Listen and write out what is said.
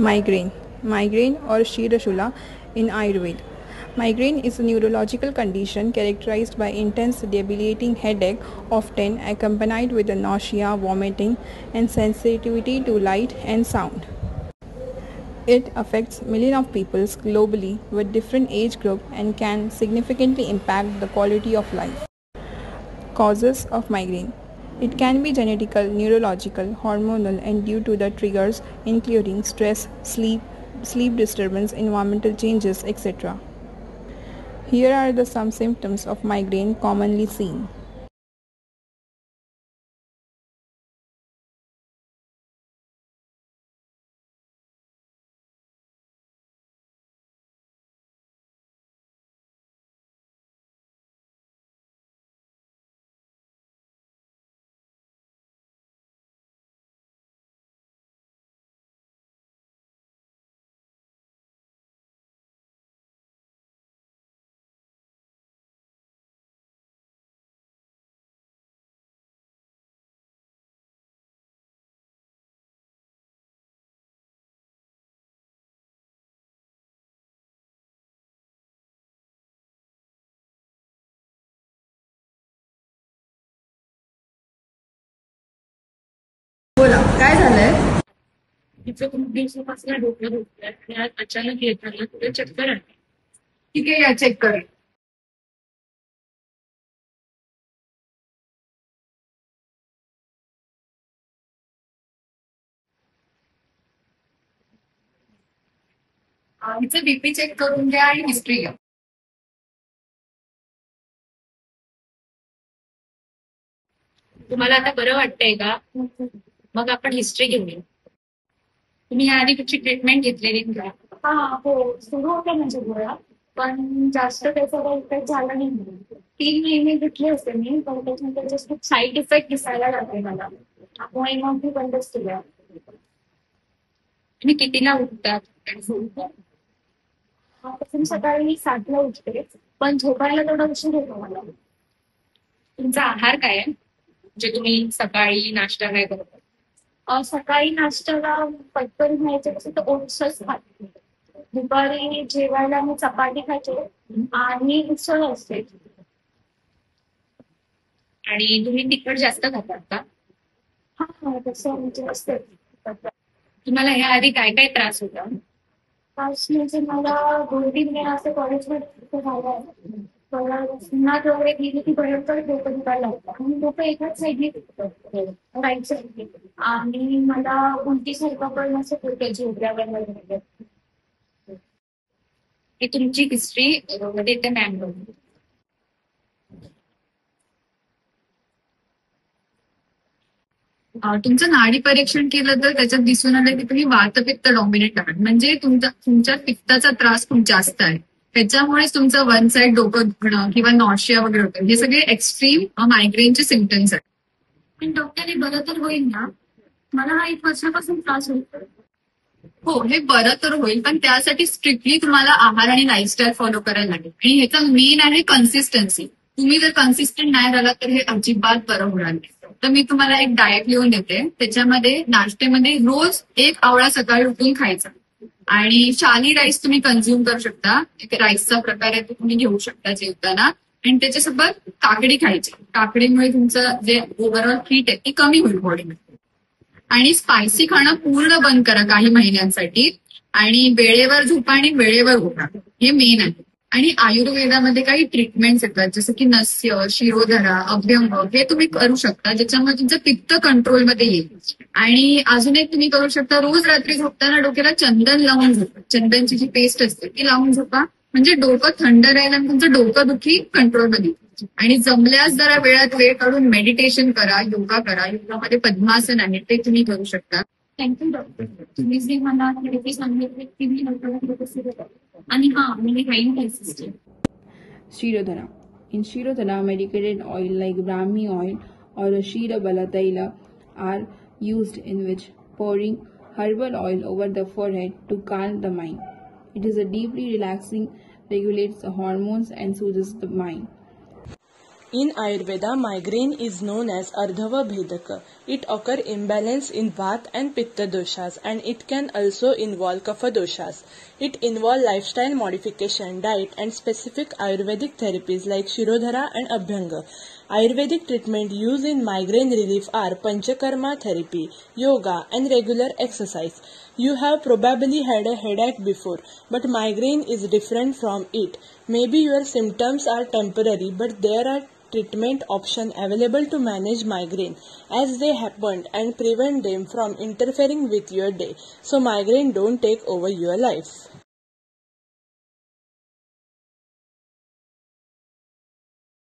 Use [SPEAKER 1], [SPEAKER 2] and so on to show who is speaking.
[SPEAKER 1] Migraine. Migraine or Shirashula in Ayurveda. Migraine is a neurological condition characterized by intense debilitating headache, often accompanied with nausea, vomiting, and sensitivity to light and sound. It affects millions of people globally with different age groups and can significantly impact the quality of life. Causes of migraine. It can be genetical, neurological, hormonal, and due to the triggers including stress, sleep disturbance, environmental changes, etc. Here are some symptoms of migraine commonly seen.
[SPEAKER 2] बोला काय झालंय?
[SPEAKER 3] तिचं खूप दिवसापासून डोकं दुखतंय आणि आज अचानक येताना थोडं चक्कर आली.
[SPEAKER 2] ठीक आहे, या चेक कर. हिचं बीपी चेक करून घ्या आणि हिस्ट्री घ्या.
[SPEAKER 3] तुम्हाला आता बरं वाटतंय का? मग आपण हिस्ट्री घेऊया. तुम्ही याआधी कुठची ट्रीटमेंट घेतलेली का?
[SPEAKER 4] हा हो सुरू होत्या म्हणजे गोळ्या, पण जास्त त्याचा काही इफेक्ट झाला नाही. 3 महिने घेतले होते मी, पण त्याच्यानंतर जास्त खूप साईड इफेक्ट दिसायला लागले मला, त्यामुळे मग मी बंदच केल्या.
[SPEAKER 3] तुम्ही कितीला उठतात आणि झोपतात?
[SPEAKER 4] मी सकाळी 7ला उठते, पण झोपायला थोडा उशीर होतो मला.
[SPEAKER 3] तुमचा आहार काय आहे? म्हणजे तुम्ही सकाळी नाश्ता काय करता?
[SPEAKER 4] सकाळी नाश्त्याला पटकन खायचं असेल तर ओट्सच खाते. दुपारी जेवायला मी चपाती खाते आणि उसळ असते.
[SPEAKER 3] आणि तुम्ही तिखट जास्त खातात का?
[SPEAKER 4] हा तसं म्हणजे असते.
[SPEAKER 3] तुम्हाला याआधी काय काय त्रास होता?
[SPEAKER 4] म्हणजे मला 2-3 महिने असं कॉलेजमध्ये झालं. पुन्हा वगैरे गेली की भयंकर डोकं दुखायला लागतं आणि डोकं एकाच साईडने राईट साईडने, आणि मला उलटीसारखं पण असं होतं झोपल्यावर वगैरे.
[SPEAKER 3] ही तुमची हिस्ट्री देते मॅम.
[SPEAKER 2] तुमचं नाडी परीक्षण केलं तर त्याच्यात दिसून आलं की तुम्ही वातपित्त डॉमिनेट आहात, म्हणजे तुमच्या पित्ताचा त्रास खूप जास्त आहे. त्याच्यामुळेच तुमचं वन साईड डोकं दुखणं किंवा नॉशिया वगैरे होतं. हे सगळे एक्स्ट्रीम मायग्रेनचे सिम्पटम्स आहेत.
[SPEAKER 4] पण डॉक्टरने बरं तर होईल ना? मला हा 1 वर्षापासून त्रास होतो.
[SPEAKER 2] हो, हे बरं तर होईल, पण त्यासाठी स्ट्रिक्टली तुम्हाला आहार आणि लाईफस्टाईल फॉलो करायला लागेल. आणि ह्याचा मेन आहे कन्सिस्टन्सी. तुम्ही जर कन्सिस्टंट नाही राहिला तर हे अजिबात बरं होणार नाही. तर मी तुम्हाला एक डाएट लिहून देते. त्याच्यामध्ये नाश्त्यामध्ये रोज 1 आवळा सकाळी उठून खायचा, आणि शाली राईस तुम्ही कन्झ्युम करू शकता. एक राईसचा प्रकार आहे तो तुम्ही घेऊ शकता जेवताना. आणि त्याच्यासोबत काकडी खायची. काकडीमुळे तुमचं जे ओव्हरऑल हीट आहे ती कमी होईल बॉडीमध्ये. आणि स्पायसी खाणं पूर्ण बंद करा काही महिन्यांसाठी. आणि वेळेवर झोपा आणि वेळेवर उठा, हे मेन आहे. आणि आयुर्वेदामध्ये काही ट्रीटमेंट्स येतात, जसं की नस्य, शिरोधरा, अभ्यंग, हे तुम्ही करू शकता, ज्याच्यामुळे तुमचं पित्त कंट्रोलमध्ये येईल. आणि अजून एक तुम्ही करू शकता, रोज रात्री झोपताना डोक्याला चंदन लावून झोपा. चंदनची जी पेस्ट असते ती लावून झोपा, म्हणजे डोकं थंड राहील आणि तुमचं डोकं दुखी कंट्रोलमध्ये. आणि जमल्यास जरा वेळात वेळ काढून मेडिटेशन करा, योगा करा. योगामध्ये पद्मासन आहे ते तुम्ही करू शकता.
[SPEAKER 4] थँक्यू डॉक्टर, तुम्ही जे मला थेरपी सांगितली ती मी नंतर. आणि हा मी राहीन consistent.
[SPEAKER 1] Shirodhana. In Shirodhana, medicated oil like Brahmi oil or Shirabala Taila are used, in which pouring herbal oil over the forehead to calm the mind. It is a deeply relaxing, regulates the hormones and soothes the mind.
[SPEAKER 5] In Ayurveda, migraine is known as Ardhava Bhedaka. It occurs imbalance in Vata and Pitta doshas, and it can also involve Kapha doshas. It involves lifestyle modification, diet, and specific Ayurvedic therapies like Shirodhara and Abhyanga. Ayurvedic treatment used in migraine relief are Panchakarma therapy, yoga, and regular exercise. You have probably had a headache before, but migraine is different from it. Maybe your symptoms are temporary, but there are treatment options available to manage migraine as they happen and prevent them from interfering with your day. So migraine don't take over your life.